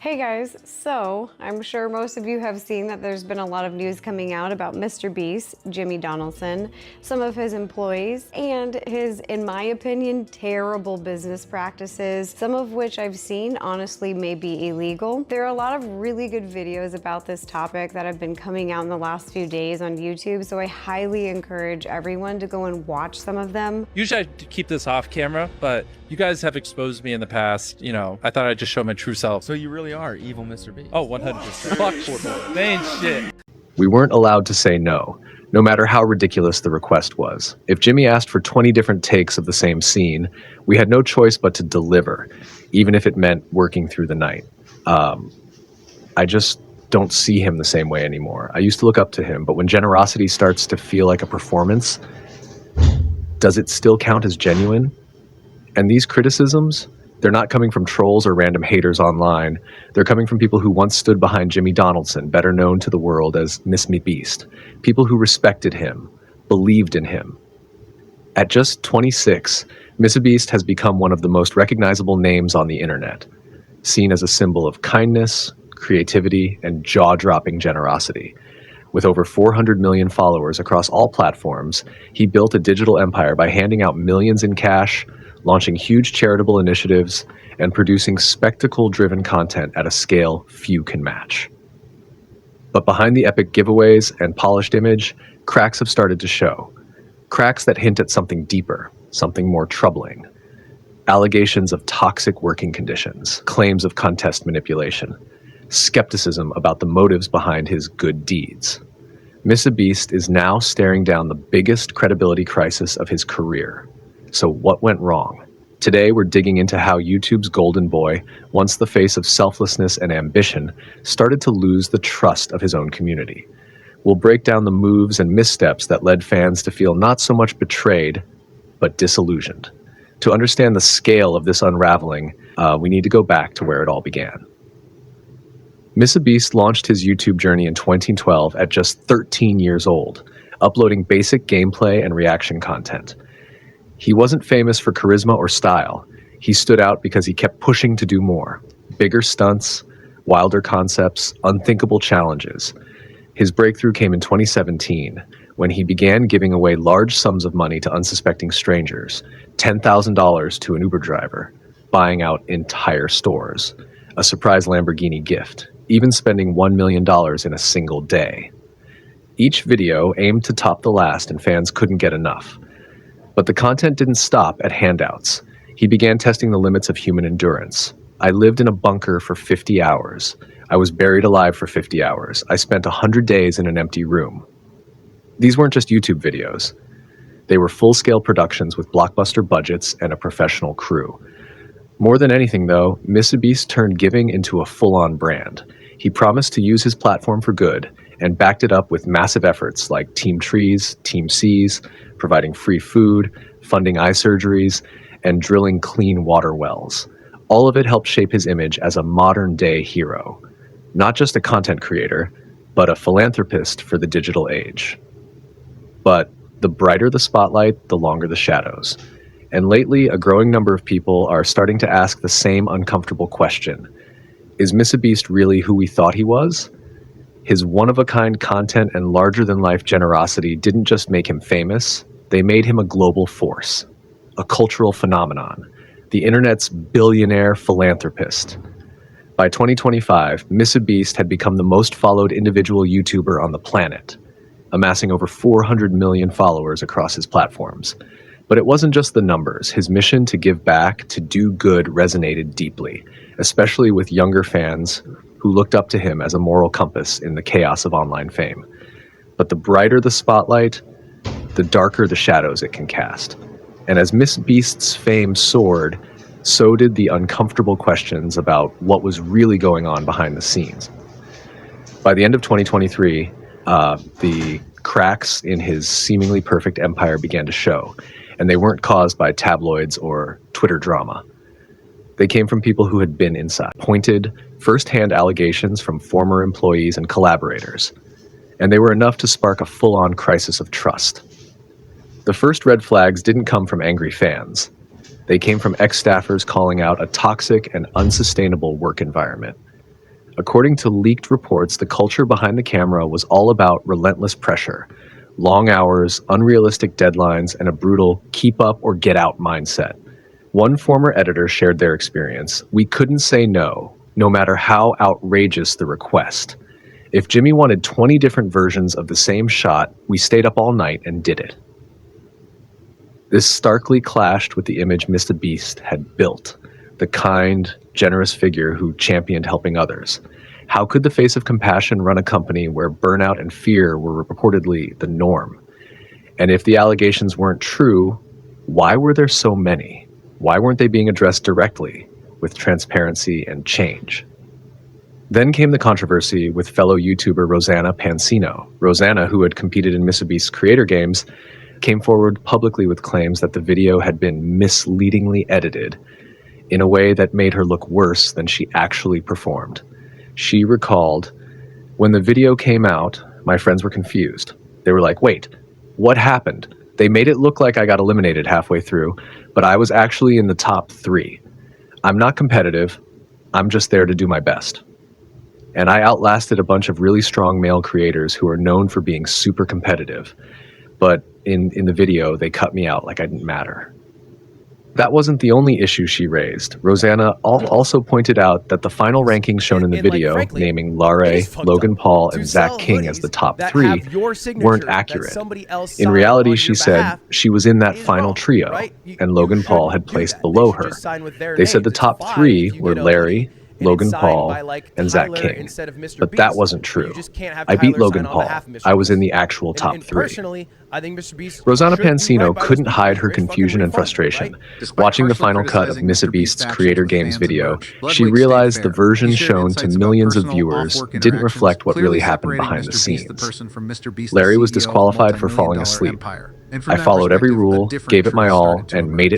Hey guys, so I'm sure most of you have seen that there's been a lot of news coming out about MrBeast, Jimmy Donaldson, some of his employees, and his, in my opinion, terrible business practices, some of which I've seen honestly may be illegal. There are a lot of really good videos about this topic that have been coming out in the last few days on YouTube, so I highly encourage everyone to go and watch some of them. Usually I keep this off camera, but you guys have exposed me in the past. You know, I thought I'd just show my true self. So you really are evil MrBeast. Oh, 100%. Fuck Fortnite. They ain't shit. We weren't allowed to say no matter how ridiculous the request was. If Jimmy asked for 20 different takes of the same scene, we had no choice but to deliver, even if it meant working through the night. I just don't see him the same way anymore. I used to look up to him, but when generosity starts to feel like a performance, does it still count as genuine? And these criticisms, they're not coming from trolls or random haters online. They're coming from people who once stood behind Jimmy Donaldson, better known to the world as MrBeast. People who respected him, believed in him. At just 26, MrBeast has become one of the most recognizable names on the internet, seen as a symbol of kindness, creativity, and jaw-dropping generosity. With over 400 million followers across all platforms, he built a digital empire by handing out millions in cash, launching huge charitable initiatives, and producing spectacle-driven content at a scale few can match. But behind the epic giveaways and polished image, cracks have started to show. Cracks that hint at something deeper, something more troubling. Allegations of toxic working conditions, claims of contest manipulation, skepticism about the motives behind his good deeds. MrBeast is now staring down the biggest credibility crisis of his career. So what went wrong? Today, we're digging into how YouTube's golden boy, once the face of selflessness and ambition, started to lose the trust of his own community. We'll break down the moves and missteps that led fans to feel not so much betrayed, but disillusioned. To understand the scale of this unraveling, we need to go back to where it all began. MrBeast launched his YouTube journey in 2012 at just 13 years old, uploading basic gameplay and reaction content. He wasn't famous for charisma or style. He stood out because he kept pushing to do more. Bigger stunts, wilder concepts, unthinkable challenges. His breakthrough came in 2017, when he began giving away large sums of money to unsuspecting strangers, $10,000 to an Uber driver, buying out entire stores, a surprise Lamborghini gift, even spending $1 million in a single day. Each video aimed to top the last, and fans couldn't get enough. But the content didn't stop at handouts. He began testing the limits of human endurance. I lived in a bunker for 50 hours. I was buried alive for 50 hours. I spent 100 days in an empty room. These weren't just YouTube videos. They were full-scale productions with blockbuster budgets and a professional crew. More than anything, though, MrBeast turned giving into a full-on brand. He promised to use his platform for good and backed it up with massive efforts like Team Trees, Team Seas, providing free food, funding eye surgeries, and drilling clean water wells. All of it helped shape his image as a modern-day hero. Not just a content creator, but a philanthropist for the digital age. But the brighter the spotlight, the longer the shadows. And lately, a growing number of people are starting to ask the same uncomfortable question. Is MrBeast really who we thought he was? His one-of-a-kind content and larger-than-life generosity didn't just make him famous, they made him a global force, a cultural phenomenon, the internet's billionaire philanthropist. By 2025, MrBeast had become the most followed individual YouTuber on the planet, amassing over 400 million followers across his platforms. But it wasn't just the numbers. His mission to give back, to do good, resonated deeply, especially with younger fans who looked up to him as a moral compass in the chaos of online fame. But the brighter the spotlight, the darker the shadows it can cast. And as MrBeast's fame soared, so did the uncomfortable questions about what was really going on behind the scenes. By the end of 2023, the cracks in his seemingly perfect empire began to show, and they weren't caused by tabloids or Twitter drama. They came from people who had been inside, pointed, first-hand allegations from former employees and collaborators, and they were enough to spark a full-on crisis of trust. The first red flags didn't come from angry fans. They came from ex-staffers calling out a toxic and unsustainable work environment. According to leaked reports, the culture behind the camera was all about relentless pressure, long hours, unrealistic deadlines, and a brutal keep up or get out mindset. One former editor shared their experience. We couldn't say no, no matter how outrageous the request. If Jimmy wanted 20 different versions of the same shot, we stayed up all night and did it. This starkly clashed with the image MrBeast had built, the kind, generous figure who championed helping others. How could the face of compassion run a company where burnout and fear were reportedly the norm? And if the allegations weren't true, why were there so many? Why weren't they being addressed directly, with transparency and change? Then came the controversy with fellow YouTuber Rosanna Pansino. Rosanna, who had competed in MrBeast's Creator Games, came forward publicly with claims that the video had been misleadingly edited in a way that made her look worse than she actually performed. She recalled, "When the video came out, my friends were confused. They were like, wait, what happened? They made it look like I got eliminated halfway through, but I was actually in the top 3. I'm not competitive. I'm just there to do my best. And I outlasted a bunch of really strong male creators who are known for being super competitive. But in the video, they cut me out like I didn't matter." That wasn't the only issue she raised. Rosanna also pointed out that the final rankings shown in the video, frankly, naming Larry, Logan Paul, and Zach King as the top 3, weren't accurate. In reality, she said she was in that final trio, and Logan Paul had placed below her. They said the top 3 were Larry, Logan Paul, and Zach King. But that wasn't true. I beat Logan Paul. I was in the actual top 3. Rosanna Pansino couldn't hide her confusion and frustration. Watching the final cut of MrBeast's Creator Games video, she realized the version shown to millions of viewers didn't reflect what really happened behind the scenes. Larry was disqualified for falling asleep. I followed every rule, gave it my all, and made it